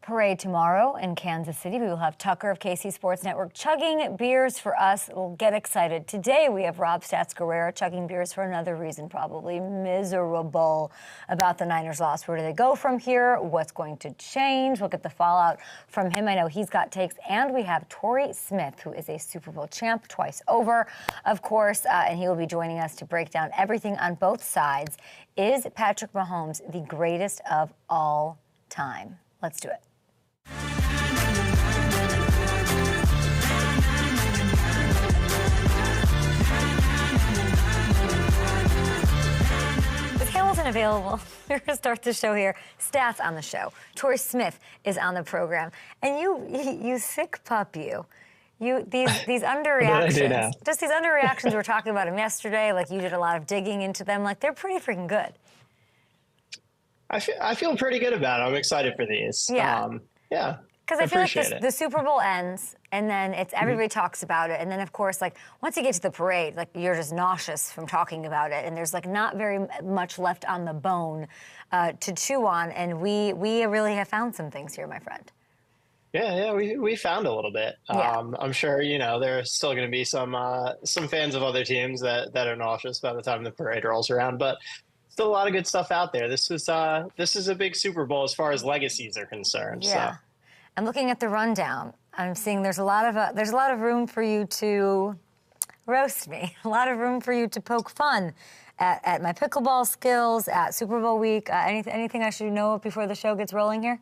parade tomorrow in Kansas City. We will have Tucker of KC Sports Network chugging beers for us. We'll get excited. Today we have Rob Stats-Guerrera chugging beers for another reason, probably miserable about the Niners loss. Where do they go from here? What's going to change? We'll get the fallout from him. I know he's got takes. And we have Torrey Smith, who is a Super Bowl champ twice over, of course, and he will be joining us to break down everything on both sides. Is Patrick Mahomes the greatest of all time? Let's do it. With Hamilton available, we're going to start the show here. Stats on the show. Torrey Smith is on the program. And you sick pup, you. These underreactions, just these underreactions, we were talking about them yesterday, like you did a lot of digging into them, like they're pretty freaking good. I feel pretty good about it. I'm excited for these. Yeah. Because I feel like the Super Bowl ends, and then everybody talks about it, and then of course, like once you get to the parade, like you're just nauseous from talking about it, and there's like not very much left on the bone to chew on, and we really have found some things here, my friend. Yeah, we found a little bit. Yeah. I'm sure there's still going to be some fans of other teams that are nauseous by the time the parade rolls around, but still a lot of good stuff out there. This is a big Super Bowl as far as legacies are concerned. Yeah. So. I'm looking at the rundown. I'm seeing there's a lot of room for you to roast me. A lot of room for you to poke fun at my pickleball skills, at Super Bowl week. Anything I should know before the show gets rolling here?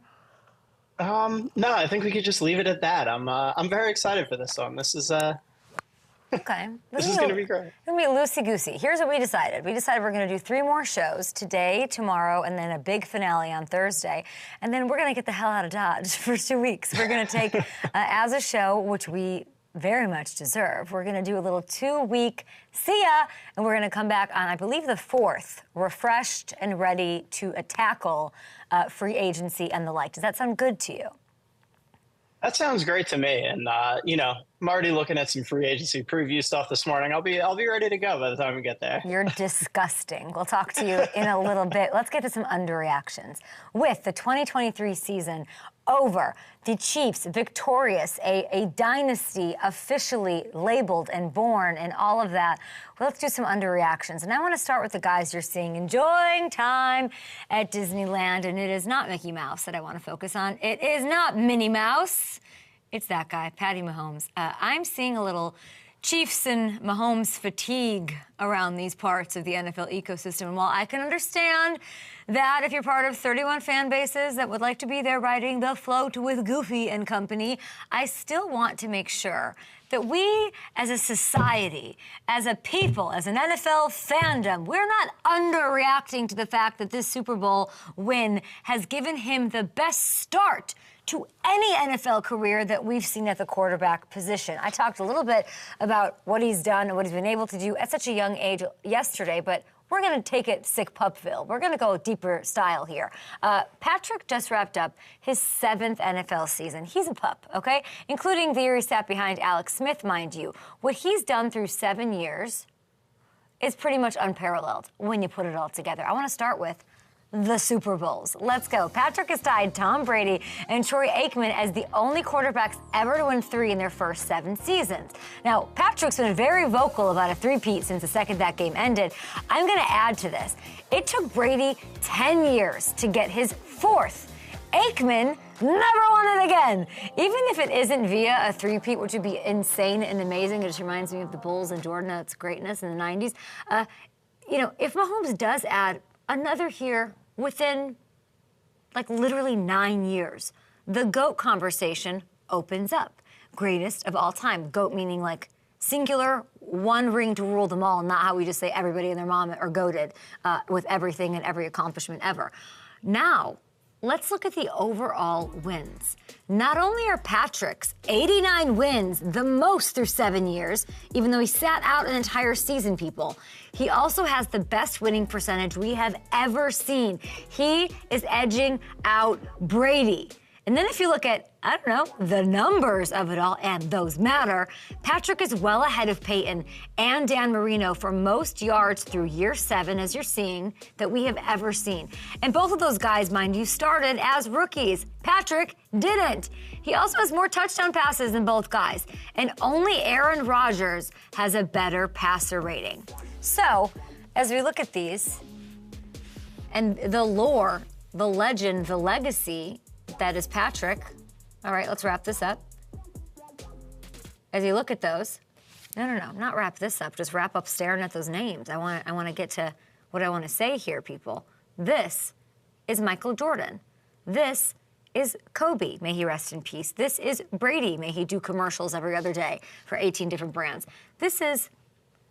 No, I think we could just leave it at that. I'm very excited for this one. This is okay. This is going to be great. It's going to be loosey-goosey. Here's what we decided. We decided we're going to do 3 more shows, today, tomorrow, and then a big finale on Thursday. And then we're going to get the hell out of Dodge for 2 weeks. We're going to take, as a show, which we very much deserve, we're going to do a little 2-week see ya, and we're going to come back on, I believe, the 4th, refreshed and ready to tackle free agency and the like. Does that sound good to you? That sounds great to me, and I'm already looking at some free agency preview stuff this morning. I'll be ready to go by the time we get there. You're disgusting. We'll talk to you in a little bit. Let's get to some underreactions. With the 2023 season over, the Chiefs victorious, a dynasty officially labeled and born, and all of that. Well, let's do some underreactions. And I want to start with the guys you're seeing enjoying time at Disneyland. And it is not Mickey Mouse that I want to focus on. It is not Minnie Mouse. It's that guy, Patty Mahomes. I'm seeing a little Chiefs and Mahomes fatigue around these parts of the NFL ecosystem. And while I can understand that if you're part of 31 fan bases that would like to be there riding the float with Goofy and company, I still want to make sure that we as a society, as a people, as an NFL fandom, we're not underreacting to the fact that this Super Bowl win has given him the best start to any NFL career that we've seen at the quarterback position. I talked a little bit about what he's done and what he's been able to do at such a young age yesterday, but we're going to take it sick pupville. We're going to go deeper style here. Patrick just wrapped up his 7th NFL season. He's a pup, okay? Including the year he sat behind Alex Smith, mind you. What he's done through 7 years is pretty much unparalleled when you put it all together. I want to start with the Super Bowls. Let's go. Patrick has tied Tom Brady and Troy Aikman as the only quarterbacks ever to win 3 in their first 7 seasons. Now, Patrick's been very vocal about a three-peat since the second that game ended. I'm going to add to this. It took Brady 10 years to get his 4th. Aikman never won it again. Even if it isn't via a three-peat, which would be insane and amazing. It just reminds me of the Bulls and Jordan's greatness in the 90s. If Mahomes does add another here within, like, literally 9 years, the GOAT conversation opens up. Greatest of all time. GOAT meaning, like, singular, one ring to rule them all, not how we just say everybody and their mom are GOATed with everything and every accomplishment ever. Now, let's look at the overall wins. Not only are Patrick's 89 wins the most through 7 years, even though he sat out an entire season, people, he also has the best winning percentage we have ever seen. He is edging out Brady. And then if you look at, I don't know, the numbers of it all, and those matter, Patrick is well ahead of Peyton and Dan Marino for most yards through year 7, as you're seeing, that we have ever seen. And both of those guys, mind you, started as rookies. Patrick didn't. He also has more touchdown passes than both guys. And only Aaron Rodgers has a better passer rating. So, as we look at these, and the lore, the legend, the legacy that is Patrick. All right, let's wrap this up. As you look at those, no, not wrap this up. Just wrap up staring at those names. I want to get to what I want to say here, people. This is Michael Jordan. This is Kobe, may he rest in peace. This is Brady, may he do commercials every other day for 18 different brands. This is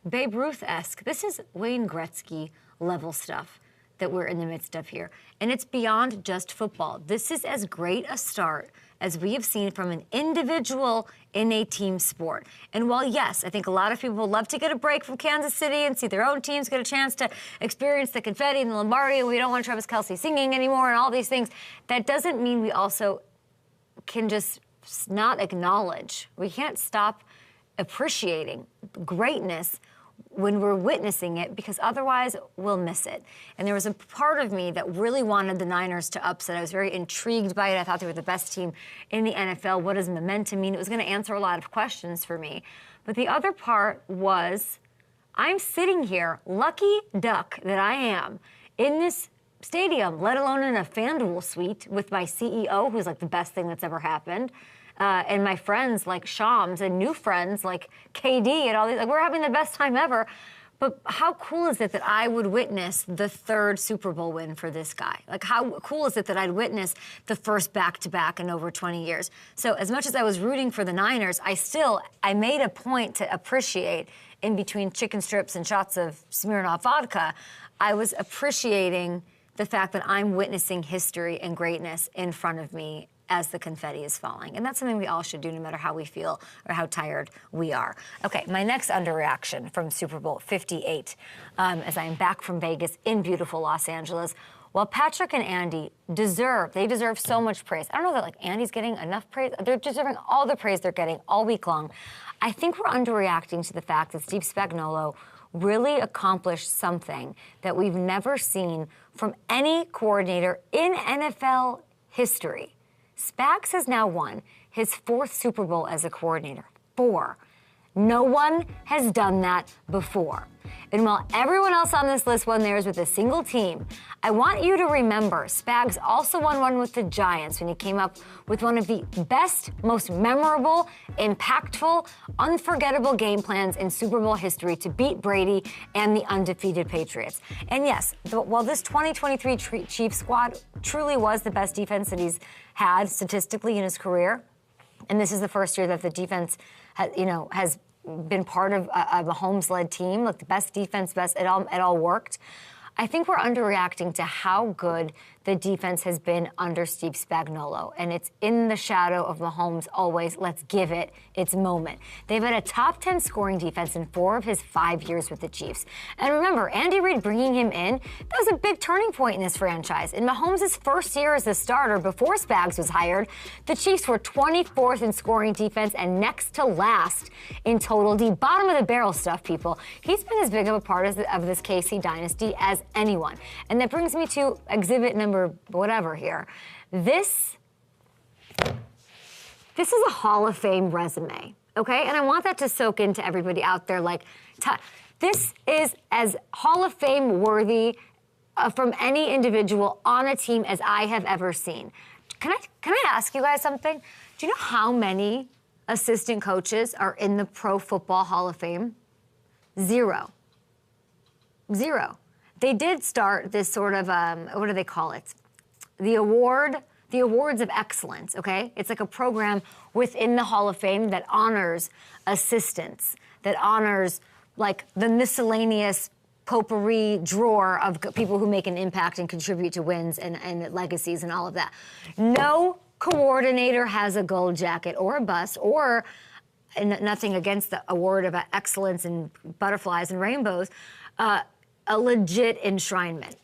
Babe Ruth-esque. This is Wayne Gretzky level stuff that we're in the midst of here. And it's beyond just football. This is as great a start as we have seen from an individual in a team sport. And while, yes, I think a lot of people would love to get a break from Kansas City and see their own teams get a chance to experience the confetti and the Lombardi, and we don't want Travis Kelce singing anymore and all these things, that doesn't mean we also can just not acknowledge. We can't stop appreciating greatness when we're witnessing it, because otherwise we'll miss it. And there was a part of me that really wanted the Niners to upset. I was very intrigued by it. I thought they were the best team in the NFL. What does momentum mean? It was going to answer a lot of questions for me. But the other part was, I'm sitting here, lucky duck that I am, in this stadium, let alone in a FanDuel suite with my CEO, who's like the best thing that's ever happened. And my friends like Shams and new friends like KD and all these, like we're having the best time ever. But how cool is it that I would witness the 3rd Super Bowl win for this guy? Like how cool is it that I'd witness the first back-to-back in over 20 years? So as much as I was rooting for the Niners, I made a point to appreciate, in between chicken strips and shots of Smirnoff vodka, I was appreciating the fact that I'm witnessing history and greatness in front of me as the confetti is falling. And that's something we all should do no matter how we feel or how tired we are. Okay, my next underreaction from Super Bowl 58, as I am back from Vegas in beautiful Los Angeles. While Patrick and Andy deserve so much praise. I don't know that like Andy's getting enough praise. They're deserving all the praise they're getting all week long. I think we're underreacting to the fact that Steve Spagnuolo really accomplished something that we've never seen from any coordinator in NFL history. Spags has now won his 4th Super Bowl as a coordinator. 4. No one has done that before. And while everyone else on this list won theirs with a single team, I want you to remember Spags also won one with the Giants when he came up with one of the best, most memorable, impactful, unforgettable game plans in Super Bowl history to beat Brady and the undefeated Patriots. And yes, while this 2023 Chiefs squad truly was the best defense that he's had statistically in his career, and this is the first year that the defense has been part of a Mahomes-led team, like the best defense, it all worked. I think we're underreacting to how good the defense has been under Steve Spagnuolo, and it's in the shadow of Mahomes always. Let's give it its moment. They've had a top 10 scoring defense in 4 of his 5 years with the Chiefs. And remember, Andy Reid bringing him in, that was a big turning point in this franchise. In Mahomes' first year as the starter before Spags was hired, the Chiefs were 24th in scoring defense and next to last in total D. Bottom of the barrel stuff, people. He's been as big of a part of this KC dynasty as anyone. And that brings me to exhibit number whatever here. This is a Hall of Fame resume, okay? And I want that to soak into everybody out there. Like, this is as Hall of Fame worthy from any individual on a team as I have ever seen. Can I ask you guys something? Do you know how many assistant coaches are in the Pro Football Hall of Fame? 0. They did start this sort of, what do they call it? The Awards of Excellence, okay? It's like a program within the Hall of Fame that honors assistants, that honors like the miscellaneous potpourri drawer of people who make an impact and contribute to wins and legacies and all of that. No coordinator has a gold jacket or a bust or, and nothing against the award of excellence and butterflies and rainbows, a legit enshrinement.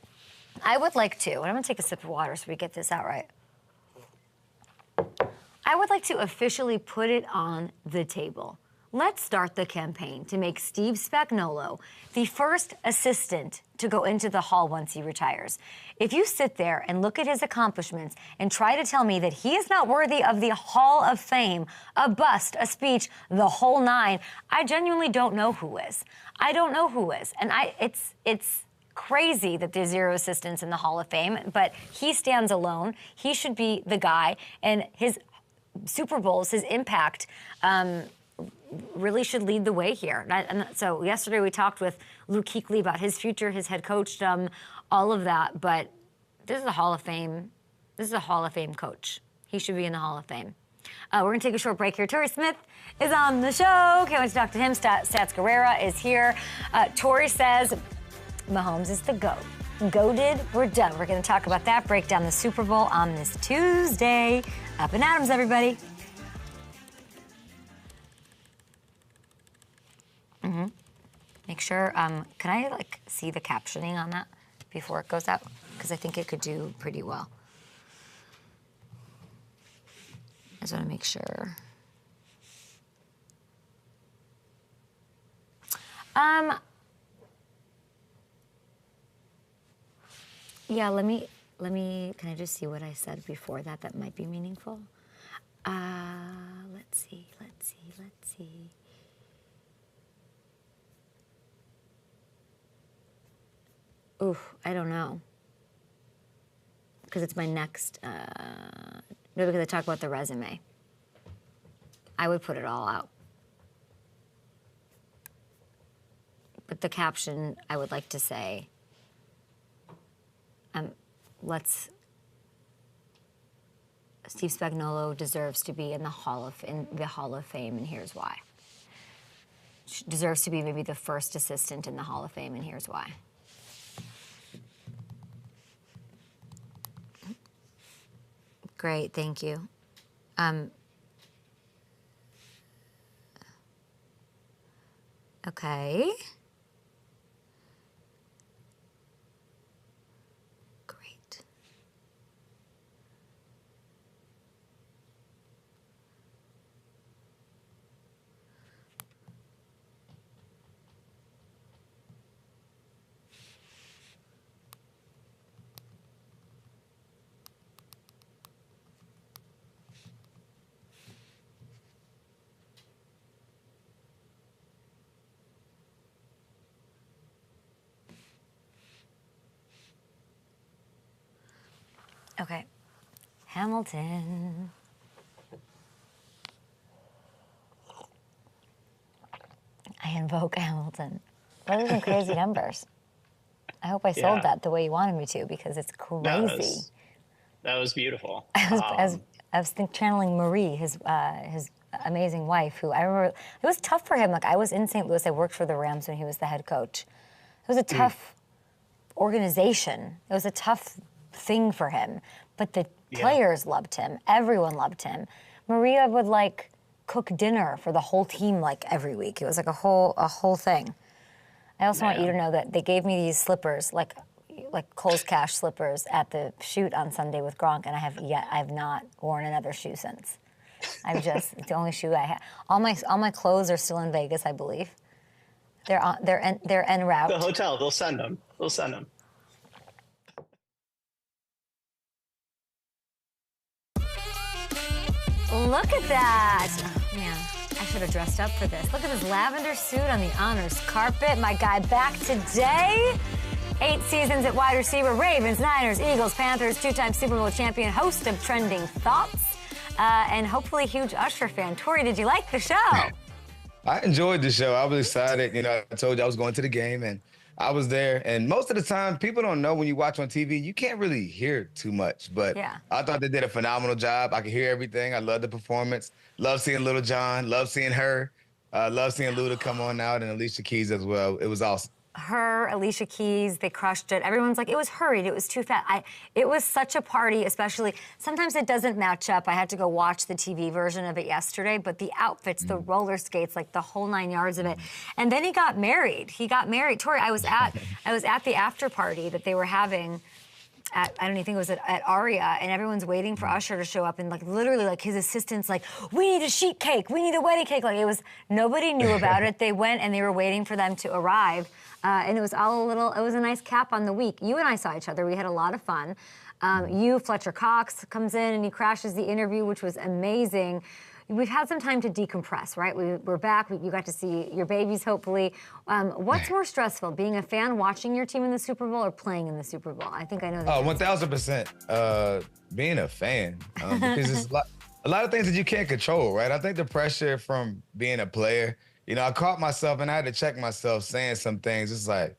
I would like to, and I'm gonna take a sip of water so we get this out right. I would like to officially put it on the table. Let's start the campaign to make Steve Spagnuolo the first assistant to go into the Hall once he retires. If you sit there and look at his accomplishments and try to tell me that he is not worthy of the Hall of Fame, a bust, a speech, the whole nine, I genuinely don't know who is. I don't know who is. And it's crazy that there's 0 assistants in the Hall of Fame, but he stands alone. He should be the guy, and his Super Bowls, his impact, really should lead the way here. And so yesterday we talked with Luke Kuechly about his future, his head coachdom, all of that. But this is a Hall of Fame. This is a Hall of Fame coach. He should be in the Hall of Fame. We're going to take a short break here. Torrey Smith is on the show. Can't wait to talk to him. Stats Guerrera is here. Torrey says Mahomes is the GOAT. Goated, we're done. We're going to talk about that, break down the Super Bowl on this Tuesday. Up and Adams, everybody. Make sure, can I see the captioning on that before it goes out? Because I think it could do pretty well. I just want to make sure. Yeah, let me, can I just see what I said before that? That might be meaningful. Let's see. Oof, I don't know. Because it's my next, no, because I talk about the resume. I would put it all out. But the caption, I would like to say, Steve Spagnuolo deserves to be in the Hall of Fame, and here's why. Deserves to be maybe the first assistant in the Hall of Fame, and here's why. Great, thank you. Okay. Great. Okay, Hamilton. I invoke Hamilton. Those are some crazy numbers. I hope I sold that the way you wanted me to, because it's crazy. That was beautiful. I was channeling Marie, his amazing wife, who I remember, it was tough for him. Like, I was in St. Louis, I worked for the Rams when he was the head coach. It was a tough organization. It was a tough thing for him, but the players loved him. Everyone loved him. Maria would cook dinner for the whole team every week. It was a whole thing. I also want you to know that they gave me these slippers, like Kohl's Cash slippers at the shoot on Sunday with Gronk, and I have not worn another shoe since. It's the only shoe I have. All my clothes are still in Vegas, I believe. They're en route. The hotel, they'll send them. Look at that. Oh, man, I should have dressed up for this. Look at this lavender suit on the honors carpet. My guy back today. 8 seasons at wide receiver, Ravens, Niners, Eagles, Panthers, 2-time Super Bowl champion, host of Trending Thoughts, and hopefully a huge Usher fan. Torrey, did you like the show? I enjoyed the show. I was excited. I told you I was going to the game, and I was there. And most of the time, people don't know when you watch on TV, you can't really hear too much. But I thought they did a phenomenal job. I could hear everything. I loved the performance. Love seeing Little John. Love seeing her. Love seeing Luda come on out, and Alicia Keys as well. It was awesome. Her, Alicia Keys, they crushed it. Everyone's like, it was hurried, it was too fast. It was such a party, especially, sometimes it doesn't match up. I had to go watch the TV version of it yesterday, but the outfits, the roller skates, the whole 9 yards of it. And then he got married. Torrey, I was at the after party that they were having I don't even think it was at Aria, and everyone's waiting for Usher to show up, and like literally like his assistants like, we need a sheet cake, we need a wedding cake. Like it was, nobody knew about it. They went and they were waiting for them to arrive, and it was all it was a nice cap on the week. You and I saw each other. We had a lot of fun. Fletcher Cox comes in and he crashes the interview, which was amazing. We've had some time to decompress, right? We're back. You got to see your babies, hopefully. What's more stressful, being a fan watching your team in the Super Bowl or playing in the Super Bowl? I think I know that. Oh, 1,000%. Being a fan, because there's a lot of things that you can't control, right? I think the pressure from being a player, I caught myself and I had to check myself saying some things. It's like,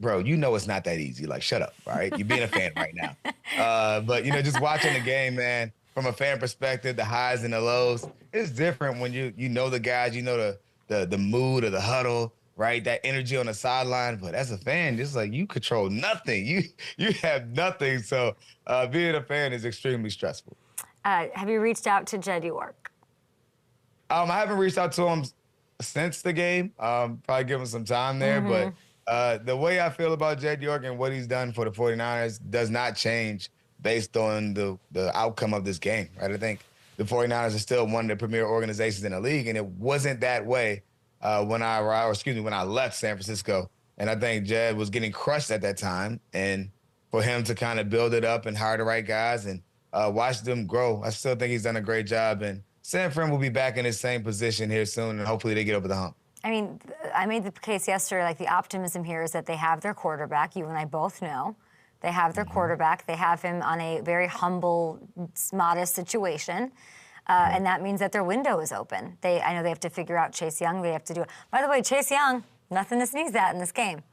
bro, it's not that easy. Like, shut up, all right? You're being a fan right now. But, just watching the game, man, from a fan perspective, the highs and the lows, it's different when you know the guys, the mood of the huddle, right? That energy on the sideline. But as a fan, it's like you control nothing. You have nothing. So being a fan is extremely stressful. Have you reached out to Jed York? I haven't reached out to him since the game. Probably give him some time there. But the way I feel about Jed York and what he's done for the 49ers does not change based on the outcome of this game, right? I think the 49ers are still one of the premier organizations in the league, and it wasn't that way when I left San Francisco. And I think Jed was getting crushed at that time, and for him to kind of build it up and hire the right guys and watch them grow, I still think he's done a great job. And San Fran will be back in his same position here soon, and hopefully they get over the hump. I mean, I made the case yesterday, like the optimism here is that they have their quarterback. You and I both know. They have their quarterback. They have him on a very humble, modest situation. And that means that their window is open. I know they have to figure out Chase Young. They have to do it. By the way, Chase Young, nothing to sneeze at in this game.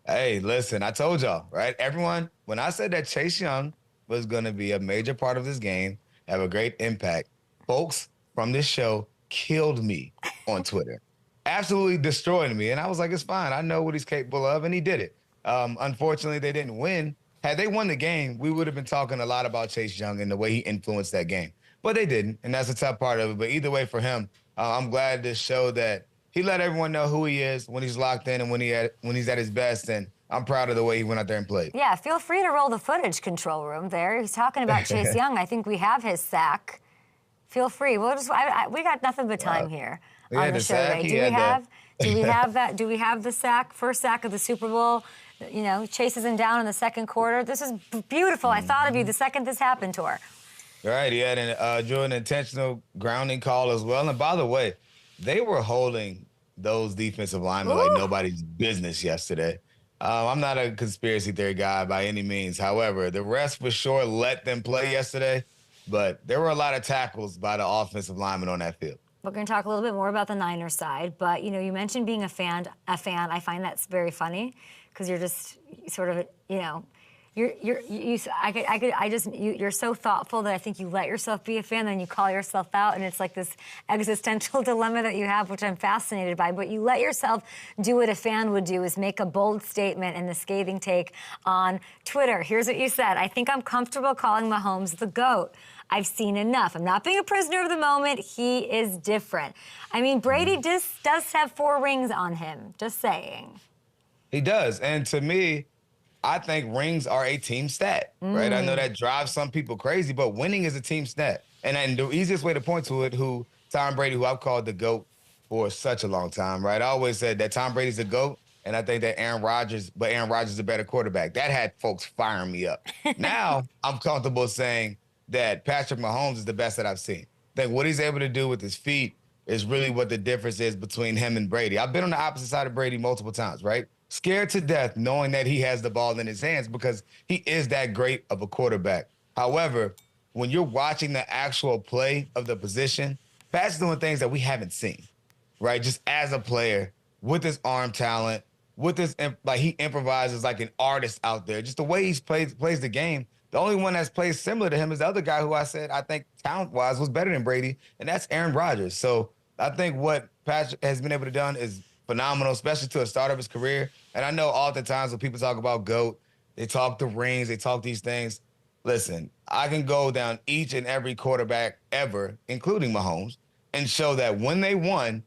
Hey, listen, I told y'all, right? Everyone, when I said that Chase Young was going to be a major part of this game, have a great impact, folks from this show killed me on Twitter. Absolutely destroyed me. And I was like, it's fine. I know what he's capable of, and he did it. Unfortunately, they didn't win. Had they won the game, we would have been talking a lot about Chase Young and the way he influenced that game. But they didn't, and that's a tough part of it. But either way for him, I'm glad to show that he let everyone know who he is when he's locked in and when he's at his best. And I'm proud of the way he went out there and played. Yeah, feel free to roll the footage, control room there. He's talking about Chase Young. I think we have his sack. Feel free. We got nothing but time here on the show today. Do we have that? Do we have the sack, first sack of the Super Bowl? Chases him down in the second quarter. This is beautiful. I thought of you the second this happened to her. Right, he had drew an intentional grounding call as well. And by the way, they were holding those defensive linemen like nobody's business yesterday. I'm not a conspiracy theory guy by any means. However, the refs for sure let them play yesterday, but there were a lot of tackles by the offensive linemen on that field. We're going to talk a little bit more about the Niners side, but you mentioned being a fan. I find that's very funny because you're just sort of, you're so thoughtful that I think you let yourself be a fan, then you call yourself out, and it's like this existential dilemma that you have, which I'm fascinated by. But you let yourself do what a fan would do, is make a bold statement and the scathing take on Twitter. Here's what you said: I think I'm comfortable calling Mahomes the GOAT. I've seen enough. I'm not being a prisoner of the moment. He is different. I mean, Brady does have 4 rings on him, just saying. He does. And to me, I think rings are a team stat, right? I know that drives some people crazy, but winning is a team stat. And the easiest way to point to it, Tom Brady, who I've called the GOAT for such a long time, right? I always said that Tom Brady's the GOAT, and I think that Aaron Rodgers is a better quarterback. That had folks firing me up. Now I'm comfortable saying that Patrick Mahomes is the best that I've seen. I think what he's able to do with his feet is really what the difference is between him and Brady. I've been on the opposite side of Brady multiple times, right? Scared to death knowing that he has the ball in his hands because he is that great of a quarterback. However, when you're watching the actual play of the position, Pat's doing things that we haven't seen, right? Just as a player, with his arm talent, with his, like, he improvises like an artist out there. Just the way he plays the game. The only one that's played similar to him is the other guy who I said I think talent-wise was better than Brady, and that's Aaron Rodgers. So I think what Patrick has been able to do is phenomenal, especially to the start of his career. And I know oftentimes when people talk about GOAT, they talk the rings, they talk these things. Listen, I can go down each and every quarterback ever, including Mahomes, and show that when they won,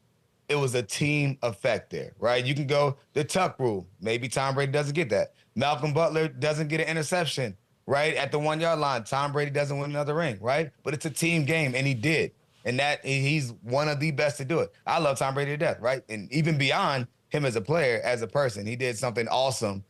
it was a team effect there, right? You can go the tuck rule. Maybe Tom Brady doesn't get that. Malcolm Butler doesn't get an interception, right? At the 1 yard line. Tom Brady doesn't win another ring, right? But it's a team game, and he did. And he's one of the best to do it. I love Tom Brady to death, right? And even beyond him as a player, as a person, he did something awesome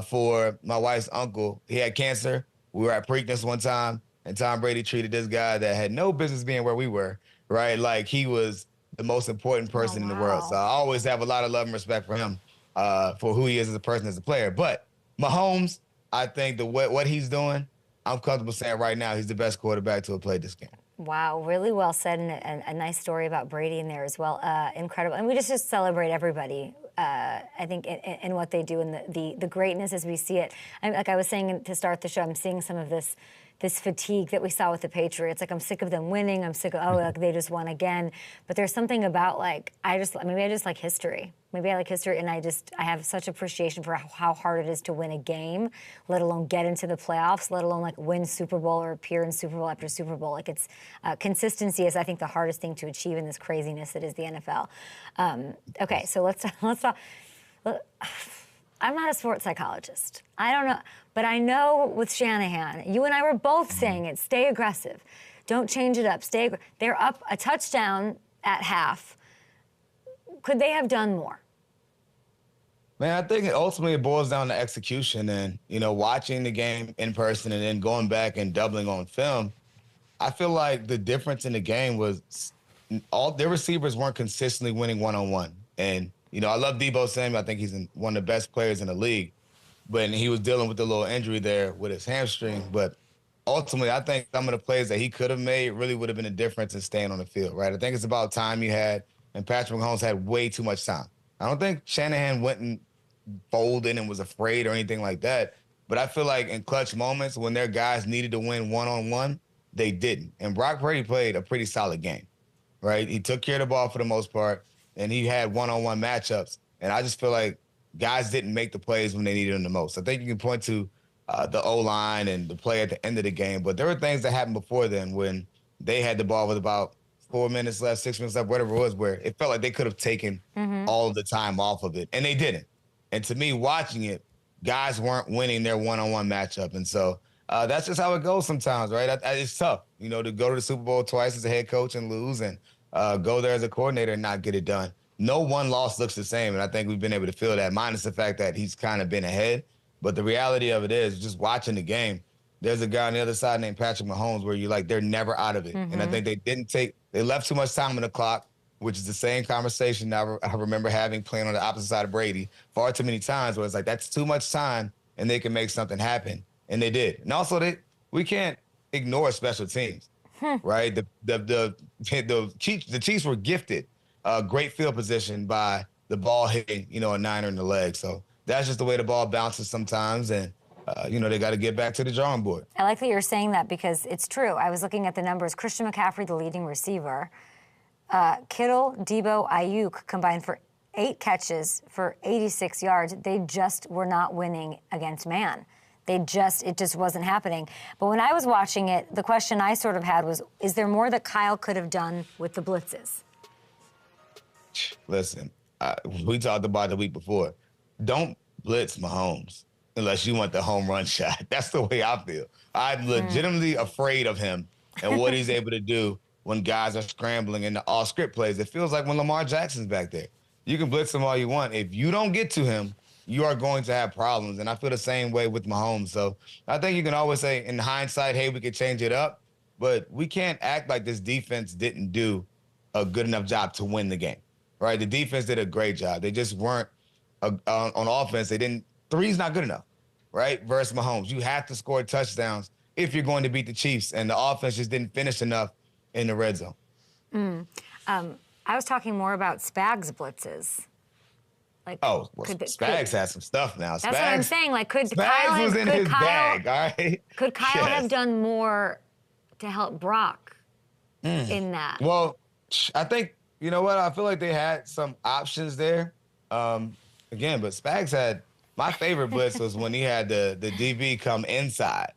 for my wife's uncle. He had cancer. We were at Preakness one time, and Tom Brady treated this guy that had no business being where we were, right? Like he was the most important person in the world. So I always have a lot of love and respect for him for who he is as a person, as a player. But Mahomes, I think what he's doing, I'm comfortable saying right now he's the best quarterback to have played this game. Wow, really well said, and a nice story about Brady in there as well. Incredible. And we just celebrate everybody, I think, in what they do and the greatness as we see it. Like I was saying to start the show, I'm seeing some of this fatigue that we saw with the Patriots. Like, I'm sick of them winning. I'm sick of, like, they just won again. But there's something about, like, maybe I just like history. Maybe I like history, and I have such appreciation for how hard it is to win a game, let alone get into the playoffs, let alone, like, win Super Bowl or appear in Super Bowl after Super Bowl. Like, it's consistency is, I think, the hardest thing to achieve in this craziness that is the NFL. Okay, so let's talk. I'm not a sports psychologist. I don't know. But I know with Shanahan, you and I were both saying it, stay aggressive. Don't change it up. They're up a touchdown at half. Could they have done more? Man, I think ultimately it boils down to execution and, watching the game in person and then going back and doubling on film. I feel like the difference in the game was all their receivers weren't consistently winning one-on-one. And, I love Deebo Samuel. I think he's one of the best players in the league. But he was dealing with a little injury there with his hamstring. But ultimately, I think some of the plays that he could have made really would have been a difference in staying on the field, right? I think it's about time you had, and Patrick Mahomes had way too much time. I don't think Shanahan went and folded and was afraid or anything like that. But I feel like in clutch moments when their guys needed to win one-on-one, they didn't. And Brock Purdy played a pretty solid game, right? He took care of the ball for the most part, and he had one-on-one matchups. And I just feel like guys didn't make the plays when they needed them the most. I think you can point to the O-line and the play at the end of the game, but there were things that happened before then when they had the ball with about 4 minutes left, 6 minutes left, whatever it was, where it felt like they could have taken all of the time off of it, and they didn't. And to me, watching it, guys weren't winning their one-on-one matchup. And so that's just how it goes sometimes, right? It's tough, to go to the Super Bowl twice as a head coach and lose, and go there as a coordinator and not get it done. No one loss looks the same, and I think we've been able to feel that, minus the fact that he's kind of been ahead. But the reality of it is, just watching the game, there's a guy on the other side named Patrick Mahomes where you're like, they're never out of it. And I think they left too much time on the clock, which is the same conversation I remember having playing on the opposite side of Brady far too many times, where it's like, that's too much time, and they can make something happen. And they did. And also, we can't ignore special teams, right? The Chiefs were gifted great field position by the ball hitting, a niner in the leg. So that's just the way the ball bounces sometimes. And, they got to get back to the drawing board. I like that you're saying that because it's true. I was looking at the numbers. Christian McCaffrey, the leading receiver. Kittle, Deebo, Ayuk combined for 8 catches for 86 yards. They just were not winning against man. It just wasn't happening. But when I was watching it, the question I sort of had was, is there more that Kyle could have done with the blitzes? Listen, we talked about it the week before. Don't blitz Mahomes unless you want the home run shot. That's the way I feel. I'm legitimately afraid of him and what he's able to do when guys are scrambling in the all-script plays. It feels like when Lamar Jackson's back there. You can blitz him all you want. If you don't get to him, you are going to have problems. And I feel the same way with Mahomes. So I think you can always say in hindsight, hey, we could change it up. But we can't act like this defense didn't do a good enough job to win the game. Right, the defense did a great job. They just weren't on offense. Three's not good enough, right? Versus Mahomes, you have to score touchdowns if you're going to beat the Chiefs, and the offense just didn't finish enough in the red zone. I was talking more about Spags blitzes. Like, Spags has some stuff now. That's what I'm saying. Like, could Spags Kyle was in his bag, all right? Could Kyle have done more to help Brock in that? Well, I think. You know what? I feel like they had some options there. Again, but Spags had my favorite blitz was when he had the DB come inside,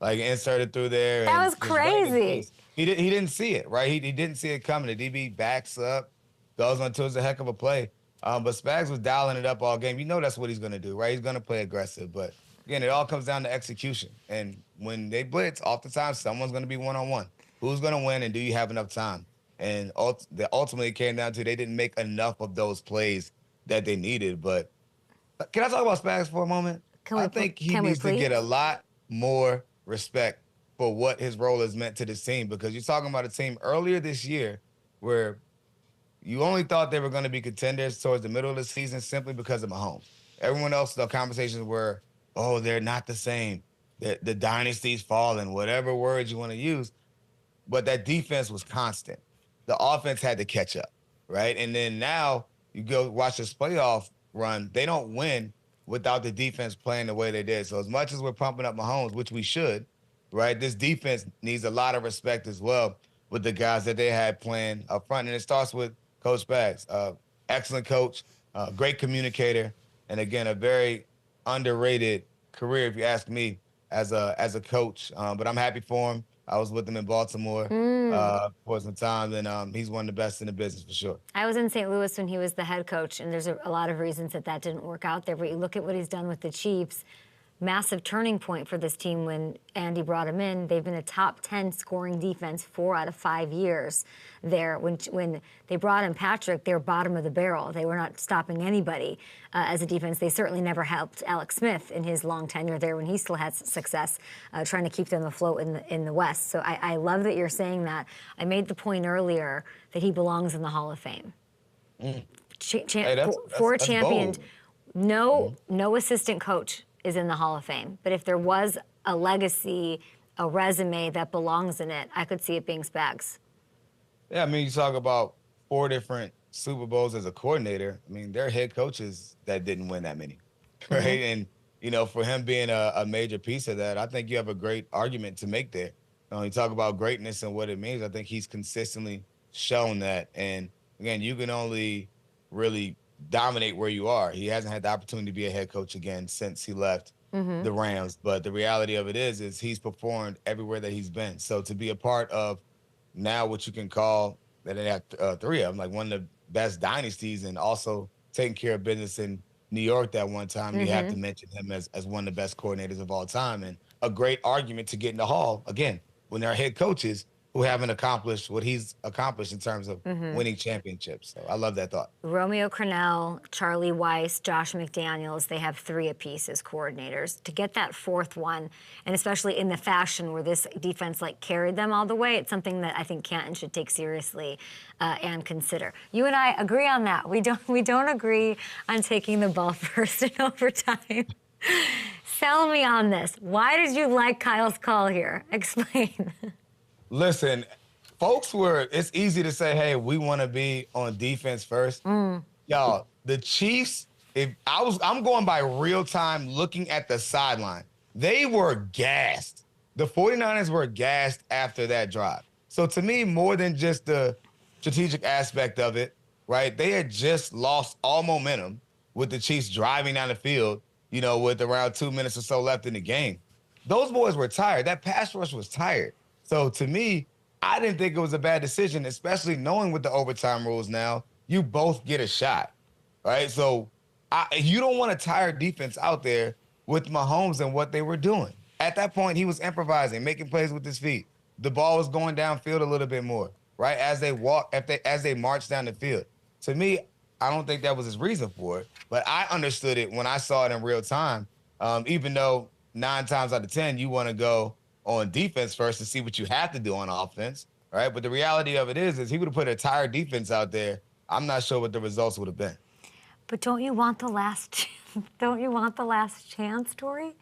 like inserted through there. That was crazy. He didn't see it, right? He didn't see it coming. The DB backs up, goes on towards a heck of a play. But Spags was dialing it up all game. You know that's what he's going to do, right? He's going to play aggressive. But, again, it all comes down to execution. And when they blitz, oftentimes someone's going to be one-on-one. Who's going to win, and do you have enough time? And ultimately it came down to they didn't make enough of those plays that they needed. But can I talk about Spags for a moment? I think he needs to get a lot more respect for what his role has meant to this team, because you're talking about a team earlier this year where you only thought they were going to be contenders towards the middle of the season simply because of Mahomes. Everyone else, the conversations were, oh, they're not the same. The dynasty's falling, whatever words you want to use. But that defense was constant. The offense had to catch up, right? And then now you go watch this playoff run. They don't win without the defense playing the way they did. So as much as we're pumping up Mahomes, which we should, right, this defense needs a lot of respect as well with the guys that they had playing up front. And it starts with Coach Spags. Excellent coach, great communicator, and again, a very underrated career, if you ask me, as a coach. But I'm happy for him. I was with him in Baltimore for some time, and he's one of the best in the business for sure. I was in St. Louis when he was the head coach, and there's a lot of reasons that didn't work out there. But you look at what he's done with the Chiefs, massive turning point for this team when Andy brought him in. They've been a top 10 scoring defense 4 out of 5 years there. When they brought in Patrick, they were bottom of the barrel. They were not stopping anybody as a defense. They certainly never helped Alex Smith in his long tenure there when he still had success trying to keep them afloat in the West. So I love that you're saying that. I made the point earlier that he belongs in the Hall of Fame. Four champions. No assistant coach is in the Hall of Fame. But if there was a legacy, a resume that belongs in it, I could see it being Spags. Yeah, I mean, you talk about 4 different Super Bowls as a coordinator. I mean, there are head coaches that didn't win that many, right? And, you know, for him being a major piece of that, I think you have a great argument to make there. You talk about greatness and what it means. I think he's consistently shown that. And, again, you can only really dominate where you are. He hasn't had the opportunity to be a head coach again since he left the Rams. But the reality of it is he's performed everywhere that he's been. So to be a part of now what you can call, that they have 3 of them, like one of the best dynasties, and also taking care of business in New York that one time, you have to mention him as one of the best coordinators of all time, and a great argument to get in the Hall, again, when there are head coaches who haven't accomplished what he's accomplished in terms of winning championships. So I love that thought. Romeo Crennel, Charlie Weiss, Josh McDaniels, they have 3 apiece as coordinators. To get that 4th one, and especially in the fashion where this defense carried them all the way, it's something that I think Canton should take seriously and consider. You and I agree on that. We don't agree on taking the ball first in overtime. Sell me on this. Why did you like Kyle's call here? Explain. Listen, folks it's easy to say, hey, we want to be on defense first. Y'all, the Chiefs, I'm going by real time looking at the sideline. They were gassed. The 49ers were gassed after that drive. So to me, more than just the strategic aspect of it, right? They had just lost all momentum with the Chiefs driving down the field, with around 2 minutes or so left in the game. Those boys were tired. That pass rush was tired. So to me, I didn't think it was a bad decision, especially knowing with the overtime rules now, you both get a shot, right? So you don't want a tired defense out there with Mahomes and what they were doing. At that point, he was improvising, making plays with his feet. The ball was going downfield a little bit more, right? As they marched down the field. To me, I don't think that was his reason for it, but I understood it when I saw it in real time, even though 9 times out of 10, you want to go on defense first to see what you have to do on offense, right? But the reality of it is he would have put a tired defense out there. I'm not sure what the results would have been. But don't you want the last chance, Torrey?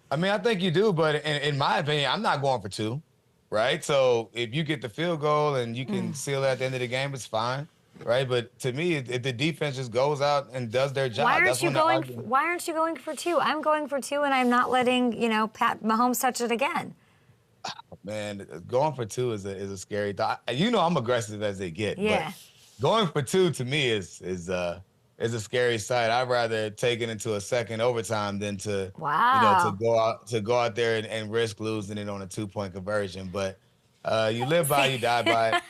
I mean, I think you do, but in my opinion, I'm not going for 2, right? So if you get the field goal and you can seal it at the end of the game, it's fine, right? But to me, if the defense just goes out and does their job, why aren't you going for 2? I'm going for 2, and I'm not letting Pat Mahomes touch it again. Man, going for 2 is a scary thought. I'm aggressive as they get. Yeah. But going for 2 to me is a scary sight. I'd rather take it into a second overtime than to go out there and risk losing it on a 2-point conversion. But You live by, you die by.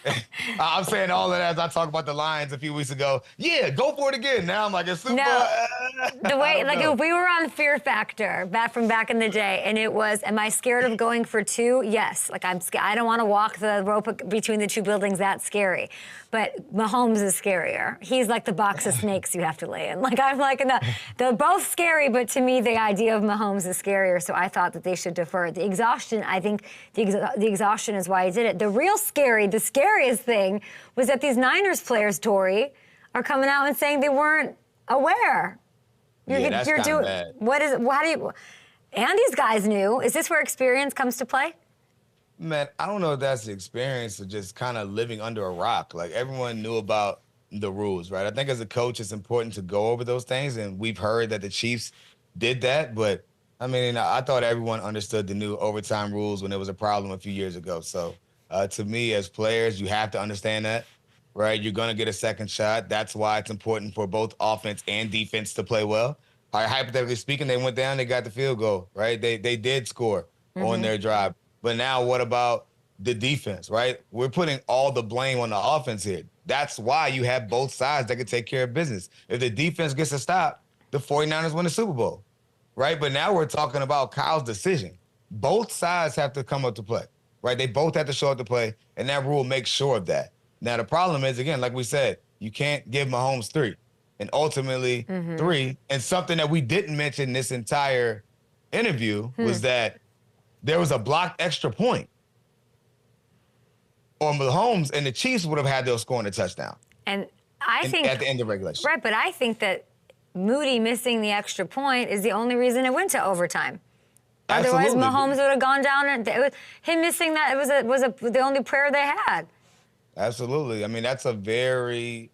I'm saying all of that as I talked about the Lions a few weeks ago. Yeah, go for it again. Now I'm like, it's Super Bowl. The way, like, if we were on Fear Factor back in the day, and it was, am I scared of going for two? Yes. Like, I don't want to walk the rope between the two buildings. That's scary. But Mahomes is scarier. He's like the box of snakes you have to lay in. Like, I'm like, they're both scary, but to me, the idea of Mahomes is scarier. So I thought that they should defer. The exhaustion, I think the exhaustion is why I did it. The scariest thing was that these Niners players, Torrey, are coming out and saying they weren't aware. That's kind of bad. What is it? How do you? And these guys knew. Is this where experience comes to play? Man, I don't know if that's the experience of just kind of living under a rock. Like, everyone knew about the rules, right? I think as a coach, it's important to go over those things, and we've heard that the Chiefs did that, but I mean, I thought everyone understood the new overtime rules when there was a problem a few years ago. So to me, as players, you have to understand that, right? You're going to get a second shot. That's why it's important for both offense and defense to play well. All right, hypothetically speaking, they went down, they got the field goal, right? They did score on their drive. But now what about the defense, right? We're putting all the blame on the offense here. That's why you have both sides that can take care of business. If the defense gets a stop, the 49ers win the Super Bowl, right? But now we're talking about Kyle's decision. Both sides have to come up to play, right? They both have to show up to play, and that rule makes sure of that. Now, the problem is, again, like we said, you can't give Mahomes 3, and ultimately 3. And something that we didn't mention this entire interview was that there was a blocked extra point. Or Mahomes and the Chiefs would have had those scoring a touchdown. And I think at the end of regulation. Right, but I think that Moody missing the extra point is the only reason it went to overtime. Absolutely. Otherwise, Mahomes would have gone down, and him missing that was the only prayer they had. Absolutely. I mean, that's a very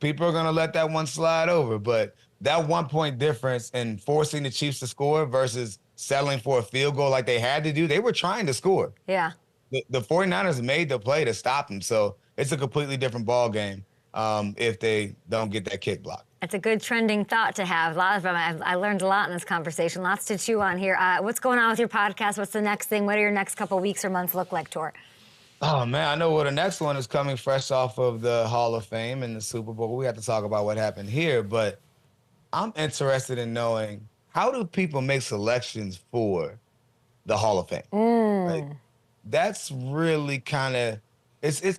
people are going to let that one slide over, but that 1 point difference in forcing the Chiefs to score versus settling for a field goal like they had to do, they were trying to score. Yeah. The 49ers made the play to stop them, so it's a completely different ball game if they don't get that kick block. It's a good trending thought to have. I learned a lot in this conversation. Lots to chew on here. What's going on with your podcast? What's the next thing? What do your next couple weeks or months look like, Tor? Oh, man, I know what the next one is coming fresh off of the Hall of Fame and the Super Bowl. We have to talk about what happened here, but I'm interested in knowing, how do people make selections for the Hall of Fame? Like, that's really kind of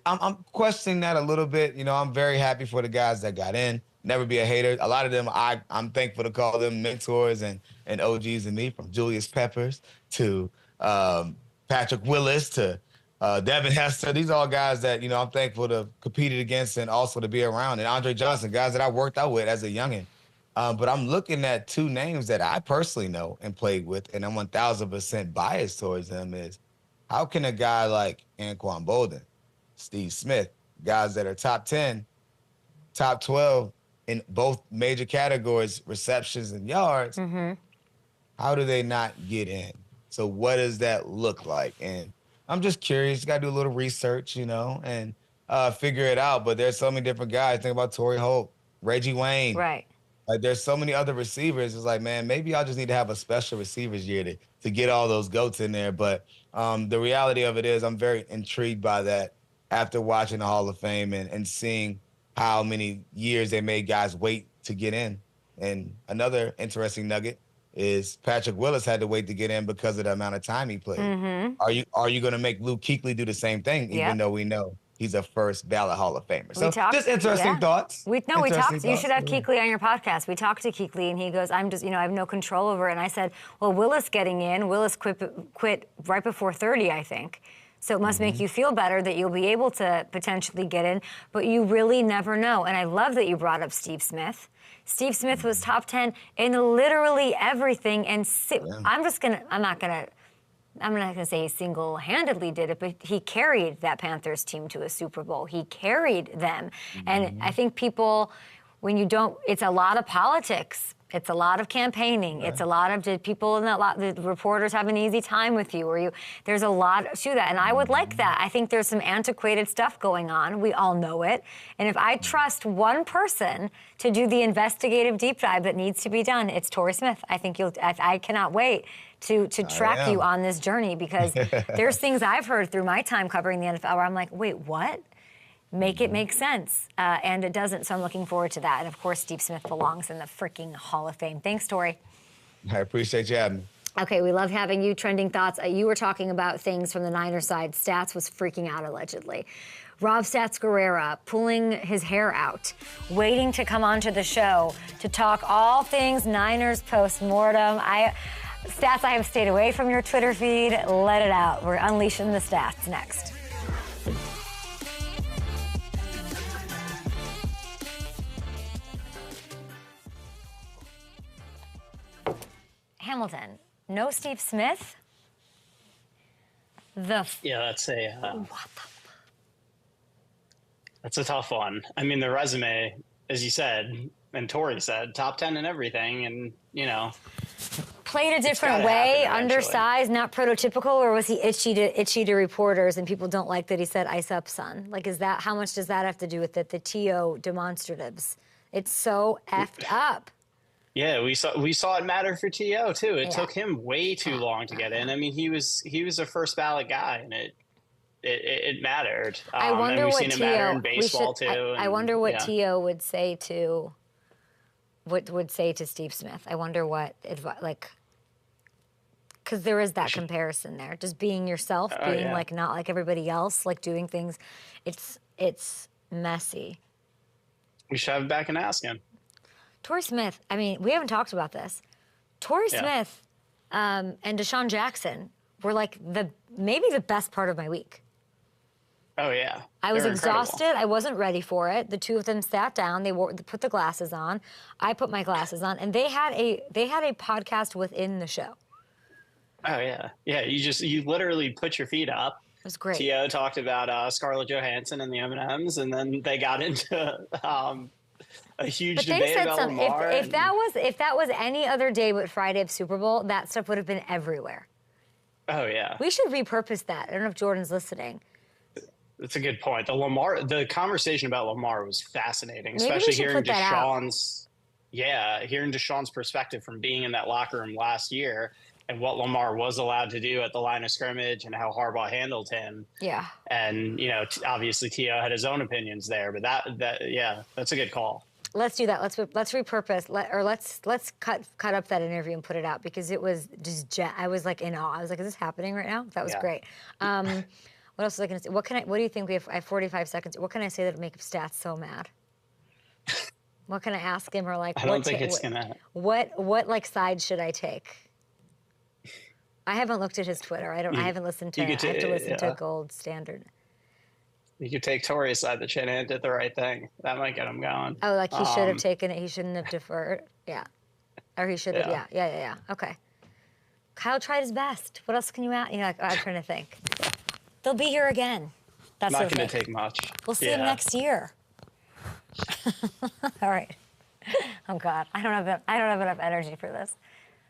I'm questioning that a little bit. You know, I'm very happy for the guys that got in. Never be a hater. A lot of them, I'm thankful to call them mentors and OGs and me, from Julius Peppers to Patrick Willis to Devin Hester. These are all guys that, you know, I'm thankful to have competed against and also to be around. And Andre Johnson, guys that I worked out with as a youngin'. But I'm looking at two names that I personally know and played with, and I'm 1,000% biased towards them, is how can a guy like Anquan Bolden, Steve Smith, guys that are top 10, top 12 in both major categories, receptions and yards, how do they not get in? So what does that look like? And I'm just curious. Got to do a little research, you know, and figure it out. But there's so many different guys. Think about Torrey Holt, Reggie Wayne. Right. Like, there's so many other receivers. It's like, man, maybe I'll just need to have a special receivers year to get all those goats in there. But the reality of it is, I'm very intrigued by that after watching the Hall of Fame and seeing how many years they made guys wait to get in. And another interesting nugget is Patrick Willis had to wait to get in because of the amount of time he played. Are you going to make Luke Kuechly do the same thing, even though we know he's a first ballot Hall of Famer? So just interesting thoughts. We talked. You should have Kuechly on your podcast. We talked to Kuechly, and he goes, I have no control over it. And I said, well, Willis getting in, Willis quit right before 30, I think. So it must make you feel better that you'll be able to potentially get in, but you really never know. And I love that you brought up Steve Smith. Steve Smith was top 10 in literally everything. And I'm not gonna say he single-handedly did it, but he carried that Panthers team to a Super Bowl. He carried them. And I think people when you don't, it's a lot of politics. It's a lot of campaigning. Right. It's a lot of, did people in that lot, the reporters have an easy time with you? Or there's a lot to that. And I would like that. I think there's some antiquated stuff going on. We all know it. And if I trust one person to do the investigative deep dive that needs to be done, it's Torrey Smith. I think I cannot wait to track you on this journey, because there's things I've heard through my time covering the NFL where I'm like, wait, what? Make it make sense. And it doesn't, so I'm looking forward to that. And, of course, Steve Smith belongs in the freaking Hall of Fame. Thanks, Torrey. I appreciate you having me. Okay, we love having you. Trending thoughts. You were talking about things from the Niners side. Stats was freaking out, allegedly. Rob Stats Guerrera pulling his hair out, waiting to come onto the show to talk all things Niners post-mortem. Stats, I have stayed away from your Twitter feed. Let it out. We're unleashing the stats next. Hamilton, no Steve Smith? That's a tough one. I mean, the resume, as you said, and Torrey said, top 10 and everything, and, played a different way, undersized, not prototypical, or was he itchy to reporters and people don't like that he said, ice up, son? Like, how much does that have to do with it? The TO demonstratives. It's so effed up. Yeah, we saw it matter for T.O. too. It took him way too long to get in. I mean, he was a first ballot guy, and it mattered. I wonder and we've what seen it matter in baseball too. I wonder what T.O. would say to Steve Smith. I wonder what because there is that comparison there. Just being yourself, being like not like everybody else, like doing things. It's messy. We should have him back and ask him. Torrey Smith, I mean, we haven't talked about this. Torrey Smith and Deshaun Jackson were like maybe the best part of my week. Oh, yeah. I was exhausted. I wasn't ready for it. The two of them sat down. They put the glasses on. I put my glasses on, and they had a podcast within the show. Oh, yeah. Yeah, you literally put your feet up. It was great. T.O. talked about Scarlett Johansson and the M&Ms, and then they got into a huge debate about Lamar. If that was any other day but Friday of Super Bowl, that stuff would have been everywhere. Oh, yeah. We should repurpose that. I don't know if Jordan's listening. That's a good point. The conversation about Lamar was fascinating, especially hearing Deshaun's perspective from being in that locker room last year and what Lamar was allowed to do at the line of scrimmage and how Harbaugh handled him. Yeah. And, obviously T.O. had his own opinions there, but that's a good call. Let's do that. Let's repurpose. Let's cut up that interview and put it out, because it was just I was like in awe. I was like, is this happening right now? That was great. What else was I going to say? What do you think? I have 45 seconds. What can I say that would make Stats so mad? What can I ask him? Or I don't think it's gonna. What side should I take? I haven't looked at his Twitter. I haven't listened to. I have to listen to Gold Standard. You could take Torrey's side. The Shanahan did the right thing. That might get him going. Oh, like he should have taken it. He shouldn't have deferred. Yeah. Or he should have. Yeah. Okay. Kyle tried his best. What else can you add? I'm trying to think. They'll be here again. That's not going to take much. We'll see him next year. All right. Oh God, I don't have enough energy for this.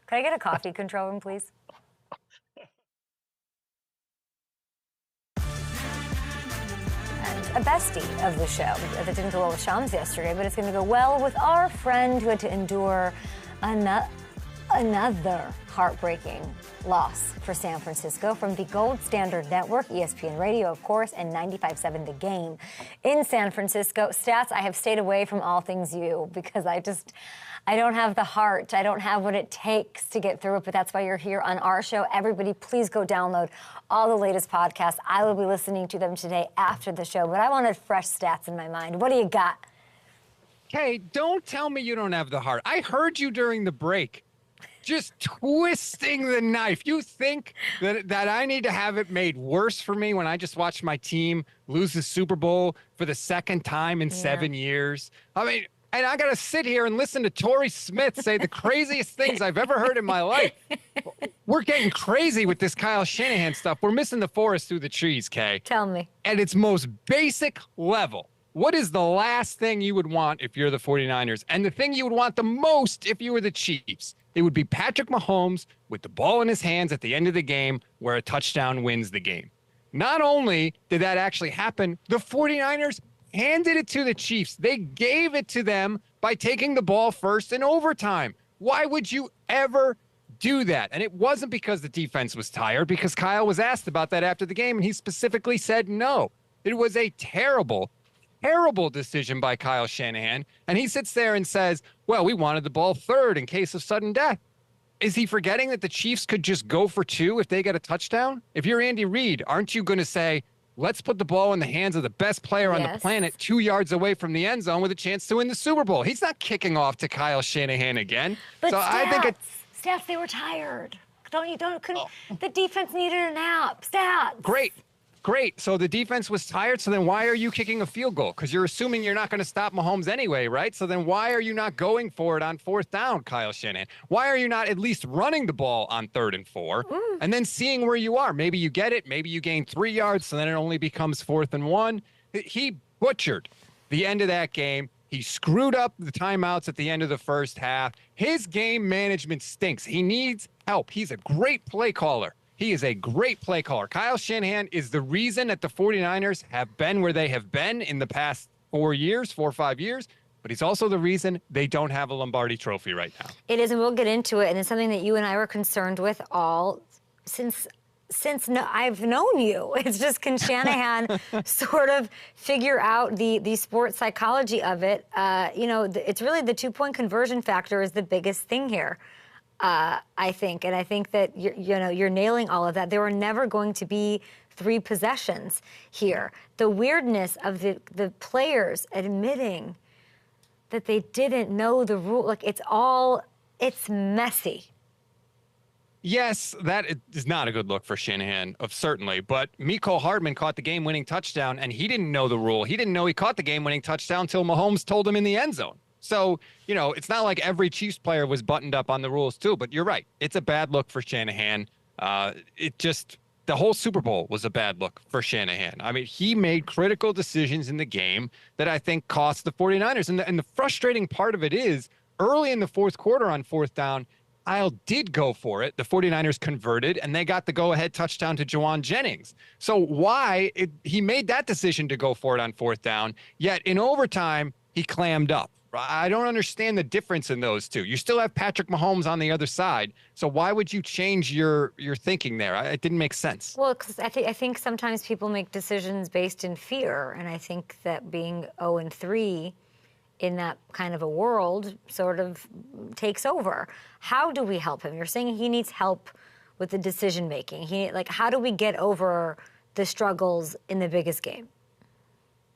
Can I get a coffee control room, please? A bestie of the show that didn't go well with Shams yesterday, but it's going to go well with our friend who had to endure another heartbreaking loss for San Francisco from the Gold Standard Network, ESPN Radio, of course, and 95.7 The Game in San Francisco. Stats, I have stayed away from all things you because I don't have the heart. I don't have what it takes to get through it, but that's why you're here on our show. Everybody, please go download all the latest podcasts. I will be listening to them today after the show, but I wanted fresh stats in my mind. What do you got? Hey, don't tell me you don't have the heart. I heard you during the break. Just twisting the knife. You think that I need to have it made worse for me when I just watched my team lose the Super Bowl for the second time in 7 years? I mean, and I got to sit here and listen to Torrey Smith say the craziest things I've ever heard in my life. We're getting crazy with this Kyle Shanahan stuff. We're missing the forest through the trees, Kay. Tell me. At its most basic level, what is the last thing you would want if you're the 49ers? And the thing you would want the most if you were the Chiefs? It would be Patrick Mahomes with the ball in his hands at the end of the game where a touchdown wins the game. Not only did that actually happen, the 49ers handed it to the Chiefs. They gave it to them by taking the ball first in overtime. Why would you ever do that? And it wasn't because the defense was tired, because Kyle was asked about that after the game, and he specifically said no. It was a terrible decision by Kyle Shanahan. And he sits there and says, well, we wanted the ball third in case of sudden death. Is he forgetting that the Chiefs could just go for two if they get a touchdown? If you're Andy Reid, aren't you going to say, let's put the ball in the hands of the best player on the planet 2 yards away from the end zone with a chance to win the Super Bowl? He's not kicking off to Kyle Shanahan again. But so I think stats, they were tired. The defense needed a nap. Stats. Great. So the defense was tired. So then why are you kicking a field goal? Because you're assuming you're not going to stop Mahomes anyway, right? So then why are you not going for it on fourth down, Kyle Shanahan? Why are you not at least running the ball on 3rd and 4 and then seeing where you are? Maybe you get it. Maybe you gain 3 yards. So then it only becomes 4th and 1. He butchered the end of that game. He screwed up the timeouts at the end of the first half. His game management stinks. He needs help. He's a great play caller. He is a great play caller. Kyle Shanahan is the reason that the 49ers have been where they have been in the past 4 or 5 years, but he's also the reason they don't have a Lombardi trophy right now. It is, and we'll get into it, and it's something that you and I were concerned with all since I've known you. It's just, can Shanahan sort of figure out the sports psychology of it? It's really the 2-point conversion factor is the biggest thing here. I think, and I think that you're nailing all of that. There were never going to be 3 possessions here. The weirdness of the players admitting that they didn't know the rule, like it's messy. Yes, that is not a good look for Shanahan, certainly. But Mecole Hardman caught the game-winning touchdown, and he didn't know the rule. He didn't know he caught the game-winning touchdown until Mahomes told him in the end zone. So, it's not like every Chiefs player was buttoned up on the rules too, but you're right. It's a bad look for Shanahan. The whole Super Bowl was a bad look for Shanahan. I mean, he made critical decisions in the game that I think cost the 49ers. And the frustrating part of it is early in the fourth quarter on fourth down, Kyle did go for it. The 49ers converted, and they got the go-ahead touchdown to Juwan Jennings. So he made that decision to go for it on fourth down, yet in overtime, he clammed up. I don't understand the difference in those two. You still have Patrick Mahomes on the other side. So why would you change your thinking there? It didn't make sense. Well, because I think sometimes people make decisions based in fear. And I think that being 0-3 in that kind of a world sort of takes over. How do we help him? You're saying he needs help with the decision making. How do we get over the struggles in the biggest game?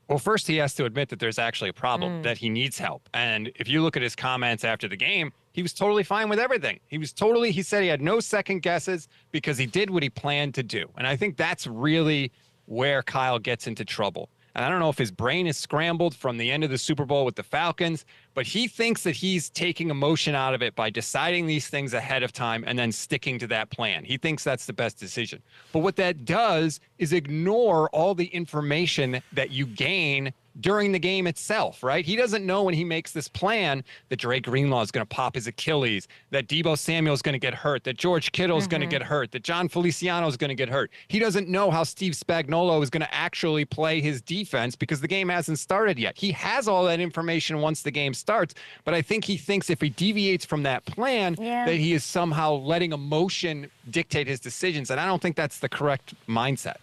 Well, first he has to admit that there's actually a problem, that he needs help. And if you look at his comments after the game, he was totally fine with everything. He said he had no second guesses because he did what he planned to do. And I think that's really where Kyle gets into trouble. And I don't know if his brain is scrambled from the end of the Super Bowl with the Falcons, but he thinks that he's taking emotion out of it by deciding these things ahead of time and then sticking to that plan. He thinks that's the best decision. But what that does is ignore all the information that you gain during the game itself, right? He doesn't know when he makes this plan that Drake Greenlaw is going to pop his Achilles, that Deebo Samuel is going to get hurt, that George Kittle is going to get hurt, that John Feliciano is going to get hurt. He doesn't know how Steve Spagnuolo is going to actually play his defense because the game hasn't started yet. He has all that information once the game starts, but I think he thinks if he deviates from that plan, that he is somehow letting emotion dictate his decisions, and I don't think that's the correct mindset.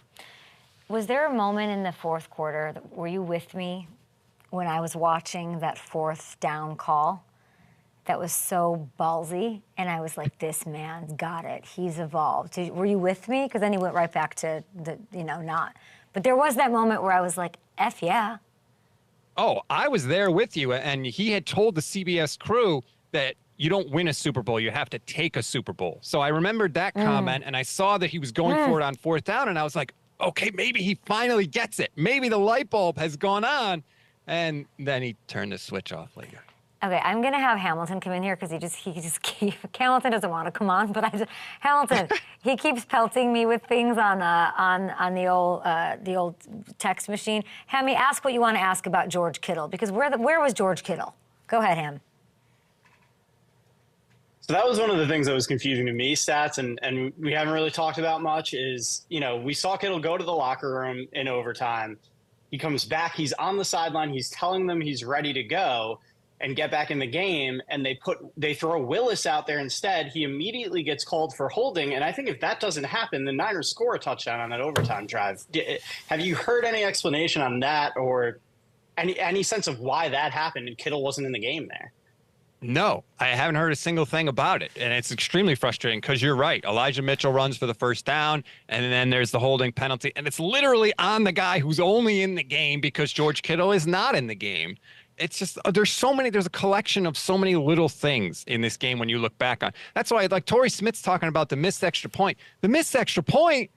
Was there a moment in the fourth quarter, were you with me when I was watching that fourth down call that was so ballsy? And I was like, this man's got it. He's evolved. Were you with me? Because then he went right back to not. But there was that moment where I was like, F yeah. Oh, I was there with you. And he had told the CBS crew that you don't win a Super Bowl, you have to take a Super Bowl. So I remembered that comment, and I saw that he was going for it on fourth down, and I was like, okay, maybe he finally gets it. Maybe the light bulb has gone on. And then he turned the switch off later. Okay, I'm gonna have Hamilton come in here because Hamilton doesn't want to come on, but Hamilton, he keeps pelting me with things on the old text machine. Hammy, ask what you want to ask about George Kittle, because where was George Kittle? Go ahead, Ham. So that was one of the things that was confusing to me, Stats, and we haven't really talked about much is, we saw Kittle go to the locker room in overtime. He comes back, he's on the sideline, he's telling them he's ready to go and get back in the game, and they throw Willis out there instead. He immediately gets called for holding, and I think if that doesn't happen, the Niners score a touchdown on that overtime drive. Have you heard any explanation on that, or any sense of why that happened and Kittle wasn't in the game there? No, I haven't heard a single thing about it. And it's extremely frustrating because you're right. Elijah Mitchell runs for the first down, and then there's the holding penalty. And it's literally on the guy who's only in the game because George Kittle is not in the game. It's just, there's a collection of so many little things in this game when you look back on. That's why, like, Torrey Smith's talking about the missed extra point. The missed extra point,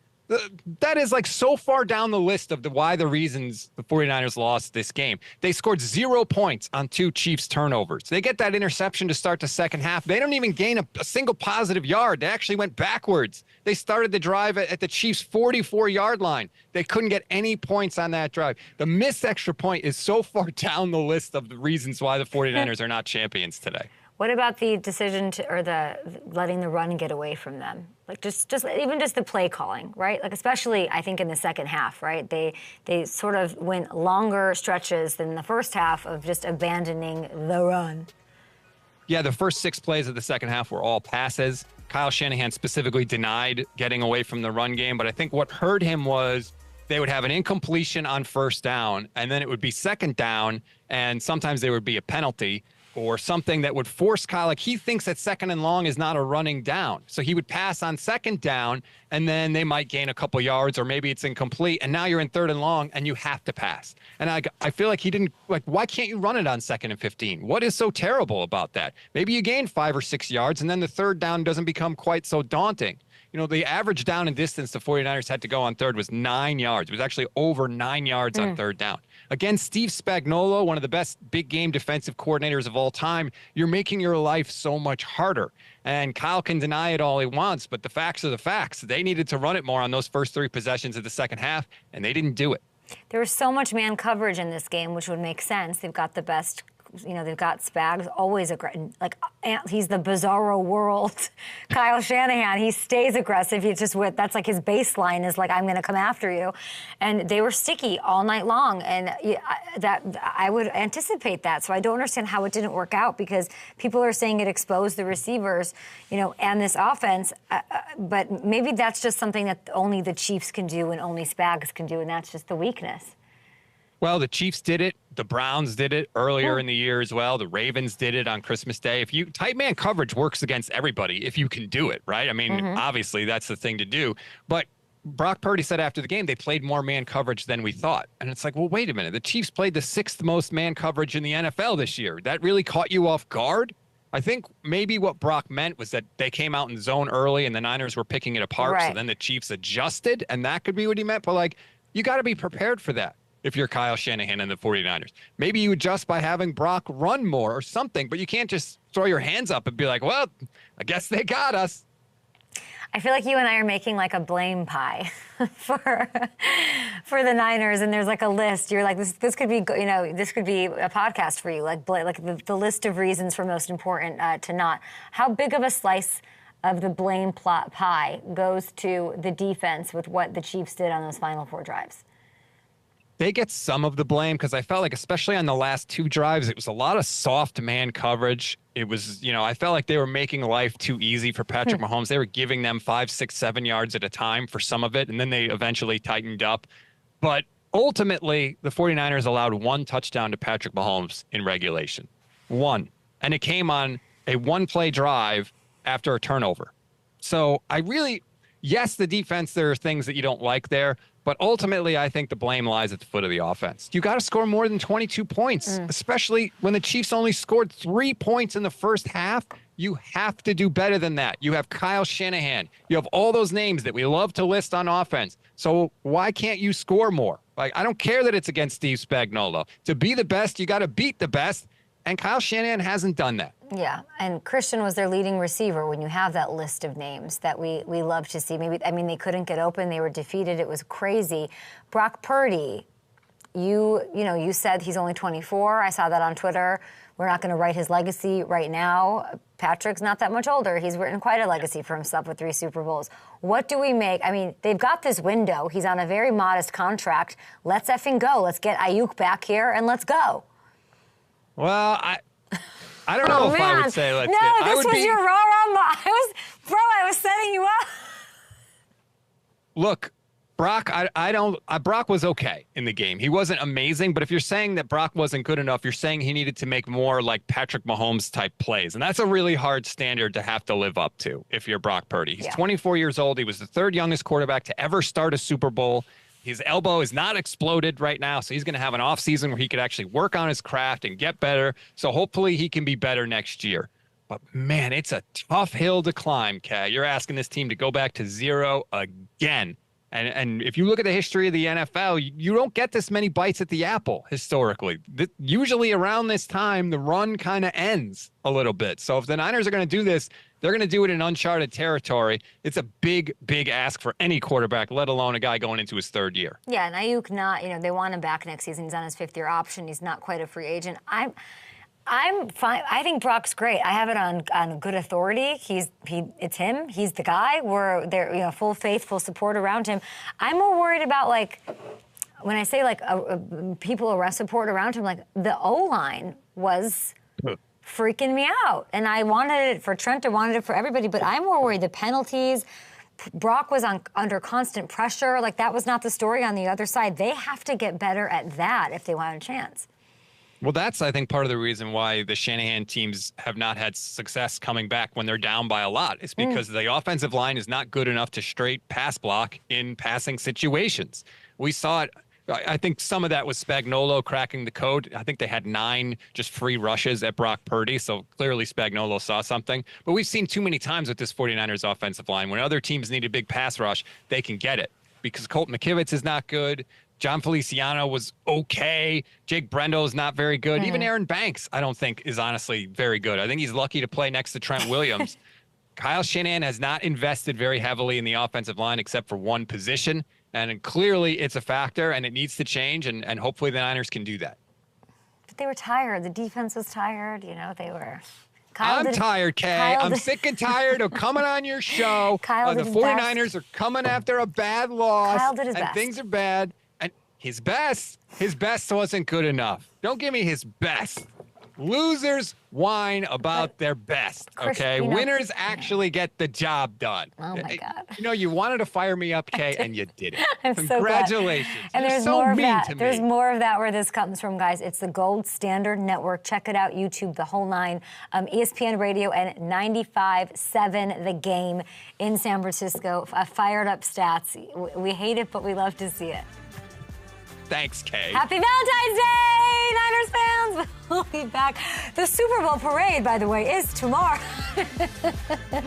that is like so far down the list of why the reasons the 49ers lost this game. They scored 0 points on 2 Chiefs turnovers. They get that interception to start the second half. They don't even gain a single positive yard. They actually went backwards. They started the drive at the Chiefs' 44-yard line. They couldn't get any points on that drive. The missed extra point is so far down the list of the reasons why the 49ers are not champions today. What about the decision or the letting the run get away from them? Like just the play calling, right? Like especially I think in the second half, right? They sort of went longer stretches than the first half of just abandoning the run. Yeah, the first 6 plays of the second half were all passes. Kyle Shanahan specifically denied getting away from the run game, but I think what hurt him was they would have an incompletion on first down, and then it would be second down, and sometimes there would be a penalty or something that would force Kyle. Like, he thinks that second and long is not a running down. So he would pass on second down, and then they might gain a couple yards, or maybe it's incomplete, and now you're in third and long, and you have to pass. And I feel like he didn't, like, why can't you run it on 2nd and 15? What is so terrible about that? Maybe you gain 5 or 6 yards, and then the third down doesn't become quite so daunting. You know, the average down and distance the 49ers had to go on third was 9 yards. It was actually over 9 yards on third down. Again, Steve Spagnuolo, one of the best big game defensive coordinators of all time, you're making your life so much harder. And Kyle can deny it all he wants, but the facts are the facts. They needed to run it more on those first 3 possessions of the second half, and they didn't do it. There was so much man coverage in this game, which would make sense. They've got the best, they've got Spags, always aggressive. Like, he's the bizarro world Kyle Shanahan. He stays aggressive. He's just that's like his baseline is like, I'm going to come after you. And they were sticky all night long. And that I would anticipate that. So I don't understand how it didn't work out, because people are saying it exposed the receivers, and this offense. But maybe that's just something that only the Chiefs can do and only Spags can do. And that's just the weakness. Well, the Chiefs did it. The Browns did it earlier in the year as well. The Ravens did it on Christmas Day. Tight man coverage works against everybody if you can do it, right? I mean, obviously that's the thing to do. But Brock Purdy said after the game they played more man coverage than we thought. And it's like, well, wait a minute. The Chiefs played the 6th most man coverage in the NFL this year. That really caught you off guard? I think maybe what Brock meant was that they came out in zone early and the Niners were picking it apart. Right. So then the Chiefs adjusted, and that could be what he meant. But, like, you got to be prepared for that. If you're Kyle Shanahan and the 49ers, maybe you adjust by having Brock run more or something, but you can't just throw your hands up and be like, well, I guess they got us. I feel like you and I are making like a blame pie for the Niners, and there's like a list. You're like, this could be, this could be a podcast for you, like the list of reasons for most important to not. How big of a slice of the blame pie goes to the defense with what the Chiefs did on those final 4 drives? They get some of the blame, because I felt like, especially on the last 2 drives, it was a lot of soft man coverage. It was, I felt like they were making life too easy for Patrick Mahomes. They were giving them 5, 6, 7 yards at a time for some of it, and then they eventually tightened up. But ultimately, the 49ers allowed 1 touchdown to Patrick Mahomes in regulation. 1. And it came on a 1-play drive after a turnover. So yes, the defense, there are things that you don't like there. But ultimately, I think the blame lies at the foot of the offense. You got to score more than 22 points, especially when the Chiefs only scored 3 points in the first half. You have to do better than that. You have Kyle Shanahan. You have all those names that we love to list on offense. So why can't you score more? Like, I don't care that it's against Steve Spagnuolo. To be the best, you got to beat the best. and Kyle Shanahan hasn't done that. Yeah, and Christian was their leading receiver when you have that list of names that we love to see. Maybe, I mean, they couldn't get open. They were defeated. It was crazy. Brock Purdy, you said he's only 24. I saw that on Twitter. We're not going to write his legacy right now. Patrick's not that much older. He's written quite a legacy for himself with 3 Super Bowls. What do we make? I mean, they've got this window. He's on a very modest contract. Let's effing go. Let's get Ayuk back here and let's go. Well, I don't know if I would say let's no, get. this was your rah-rah. I was setting you up. Look, Brock, Brock was okay in the game. He wasn't amazing, but if you're saying that Brock wasn't good enough, you're saying he needed to make more like Patrick Mahomes type plays. And that's a really hard standard to have to live up to if you're Brock Purdy. He's 24 years old. He was the 3rd youngest quarterback to ever start a Super Bowl. His elbow is not exploded right now, so he's going to have an offseason where he could actually work on his craft and get better. So hopefully he can be better next year. But, man, it's a tough hill to climb, Kay. You're asking this team to go back to 0 again. And if you look at the history of the NFL, you don't get this many bites at the apple historically. Usually around this time, the run kind of ends a little bit. So if the Niners are going to do this, they're going to do it in uncharted territory. It's a big, big ask for any quarterback, let alone a guy going into his 3rd year. Yeah, and Ayuk they want him back next season. He's on his 5th-year option. He's not quite a free agent. I'm fine. I think Brock's great. I have it on good authority. It's him. He's the guy. We're there, full faith, full support around him. I'm more worried about when I say people arrest support around him. The O-line was freaking me out, and I wanted it for Trent. I wanted it for everybody, but I'm more worried the penalties. Brock was under constant pressure. That was not the story on the other side. They have to get better at that if they want a chance. Well, that's, I think, part of the reason why the Shanahan teams have not had success coming back when they're down by a lot. It's because the offensive line is not good enough to straight pass block in passing situations. We saw it. I think some of that was Spagnuolo cracking the code. I think they had 9 just free rushes at Brock Purdy, so clearly Spagnuolo saw something. But we've seen too many times with this 49ers offensive line, when other teams need a big pass rush, they can get it. Because Colt McKivitz is not good. John Feliciano was okay. Jake Brendel is not very good. Even Aaron Banks, I don't think, is honestly very good. I think he's lucky to play next to Trent Williams. Kyle Shanahan has not invested very heavily in the offensive line except for one position. And clearly it's a factor, and it needs to change, and hopefully the Niners can do that. But they were tired. The defense was tired. They were... I'm tired, Kay. I'm sick and tired of coming on your show. The 49ers are coming after a bad loss. Kyle did his best. Things are bad. And his best wasn't good enough. Don't give me his best. Losers whine about their best, okay? Winners actually get the job done. Oh, my God. You wanted to fire me up, Kay, and you did it. Congratulations. And there's more of that. There's more of that where this comes from, guys. It's the Gold Standard Network. Check it out, YouTube, the whole 9. ESPN Radio and 95.7 The Game in San Francisco. Fired up stats. We hate it, but we love to see it. Thanks, Kay. Happy Valentine's Day, Niners fans. We'll be back. The Super Bowl parade, by the way, is tomorrow.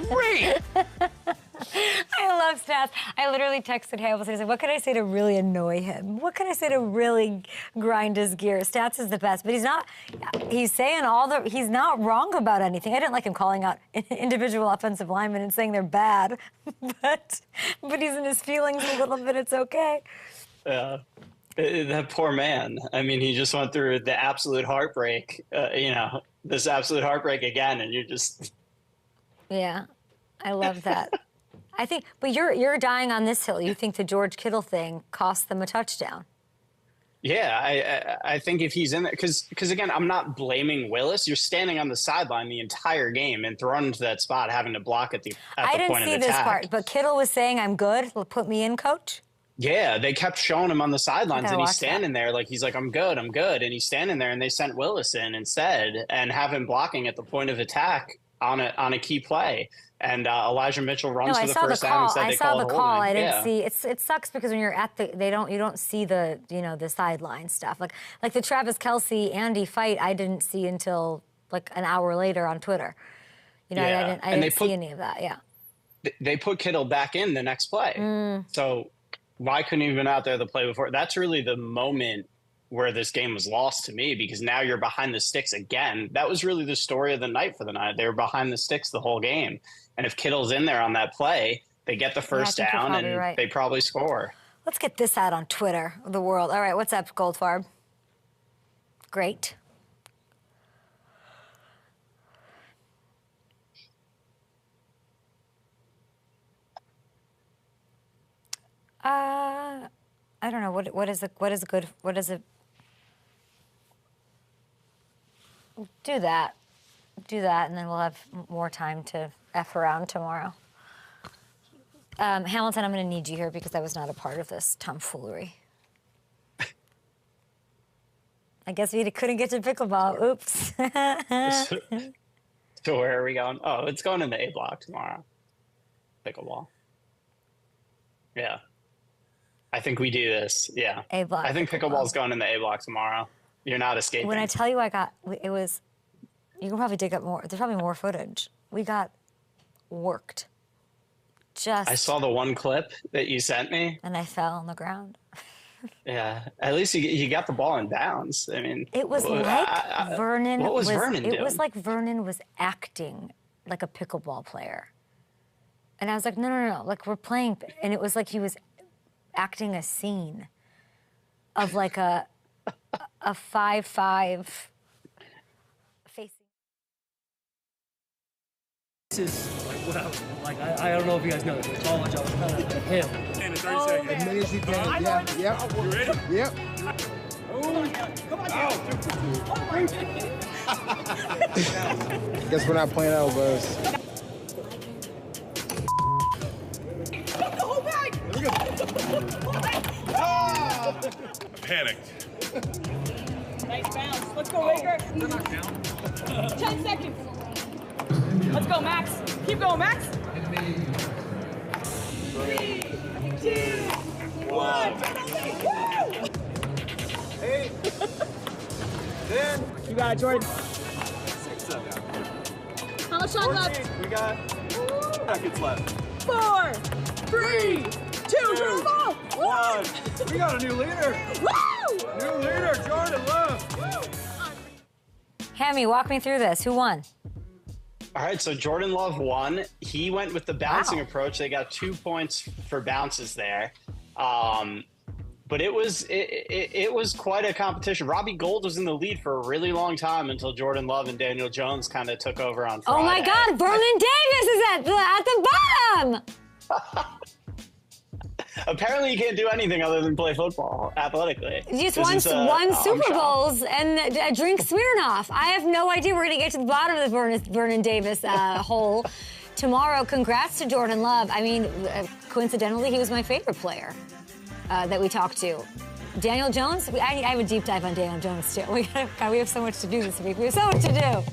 Great. I love stats. I literally texted Hamilton. I said, what can I say to really annoy him? What can I say to really grind his gears? Stats is the best, but he's saying he's not wrong about anything. I didn't like him calling out individual offensive linemen and saying they're bad, but he's in his feelings a little bit. It's okay. Yeah. That poor man. I mean, he just went through the absolute heartbreak, this absolute heartbreak again, and you're just... Yeah, I love that. I think, but you're dying on this hill. You think the George Kittle thing cost them a touchdown. Yeah, I think if he's in there, because again, I'm not blaming Willis. You're standing on the sideline the entire game and thrown into that spot, having to block at the point of attack. I didn't see this part, but Kittle was saying, I'm good. Put me in, coach. Yeah, they kept showing him on the sidelines, and he's standing there he's like, I'm good. And he's standing there, and they sent Willis in instead and have him blocking at the point of attack on a key play. And Elijah Mitchell runs for the first down and said they called a holding. I didn't see. It sucks because when you're at you don't see the the sideline stuff. Like the Travis Kelce Andy fight, I didn't see until an hour later on Twitter. I didn't see any of that. Yeah. They put Kittle back in the next play. So why couldn't he have been out there the play before? That's really the moment where this game was lost to me, because now you're behind the sticks again. That was really the story of the night for the night. They were behind the sticks the whole game. And if Kittle's in there on that play, they get the first down and they probably score. Let's get this out on Twitter, the world. All right, what's up, Goldfarb? Great. I don't know. What is it? Do that, and then we'll have more time to F around tomorrow. Hamilton, I'm going to need you here because I was not a part of this tomfoolery. I guess we couldn't get to pickleball. Oops. So where are we going? Oh, it's going in the A block tomorrow. Pickleball. Yeah. I think we do this. Yeah. A block. I think pickleball's going in the A block tomorrow. You're not escaping. When I tell you it was, you can probably dig up more. There's probably more footage. We got worked. I saw the one clip that you sent me. And I fell on the ground. Yeah. At least you got the ball in bounds. I mean. It was like Vernon. What was Vernon doing? It was like Vernon was acting like a pickleball player. And I was like, no. Like, we're playing. And it was like he was acting a scene of like a 5-5 facing. This is like what I was like. I don't know if you guys know this. The college I was kind of him. In 30 seconds. As many as you can. Yeah. Yep. You ready? Yep. Come on, Guess we're not playing elbows. Panicked. Nice bounce. Let's go, Raker. 10 seconds. Let's go, Max. Keep going, Max. 3, 2, 1. Hey. 10. You got it, Jordan. 6 seconds. How much time left? We got 4 seconds left. 4, 3, 2, draw the ball. 1. We got a new leader. Woo! New leader, Jordan Love. Hammy, walk me through this. Who won? All right, so Jordan Love won. He went with the bouncing approach. They got 2 points for bounces there. But it was quite a competition. Robbie Gould was in the lead for a really long time until Jordan Love and Daniel Jones kind of took over on Friday. Oh my God, Vernon Davis is at the bottom. Apparently, you can't do anything other than play football athletically. You just won Super Bowls and drink Smirnoff. I have no idea. We're going to get to the bottom of the Vernon Davis hole tomorrow. Congrats to Jordan Love. I mean, coincidentally, he was my favorite player that we talked to. Daniel Jones, I have a deep dive on Daniel Jones, too. We have so much to do this week. We have so much to do.